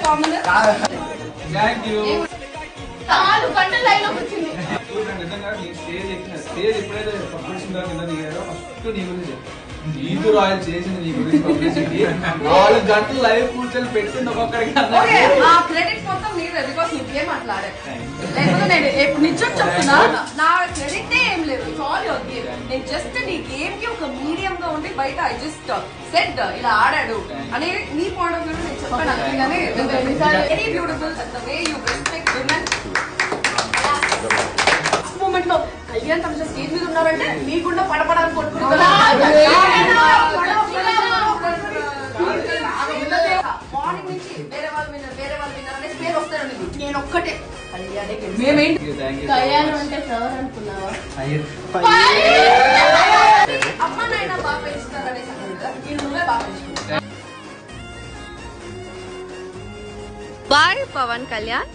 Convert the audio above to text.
4 గంటల లైన్ లోకి వచ్చింది. స్టేజ్ ఎప్పుడైతే పబ్లిసిటీ కింద దిగారో ఫస్ట్ నీ గురించి ఈదు రాయల్ చేసింది నీ గురించి పబ్లిసిటీ 4 గంటలు లైవ్ కూర్చొని పెట్టింది ఒక్కొక్కడికి. ఆ క్రెడిట్ మొత్తం నీదే బికాస్ నువ్వే మాట్లాడే. లేకపోతే నేను నిజం చెప్తున్నా, నా క్రెడిట్ ఏం లేదు. It's all your game. నేను జస్ట్ నీ గేమ్ కి ఒక మీడియం గా ఉండి బయట ఐ జస్ట్ సెడ్ ఇలా ఆడాడు అని నీ పాయింట్ ఆఫ్ వ్యూ నేను చెప్పాను. అంతేగాని very beautiful the way you respect women. Moment లో కళ్యాణ్ తమ స్టేజ్ మీద ఉన్నారంటే మీకుండా పడపడానికి మార్నింగ్ నుంచి వేరే వాళ్ళు విన్నారు అనే పేరు వస్తారండి. నేను ఒక్కటే కళ్యాణం అంటే ఫ్లవర్ అనుకున్నావా? అమ్మ నాయన బాగా పెంచుతారు అనేసి అన్నారు కదా, నేను నువ్వే బాగా పెంచుకున్నావు. బాయ్ పవన్ కళ్యాణ్.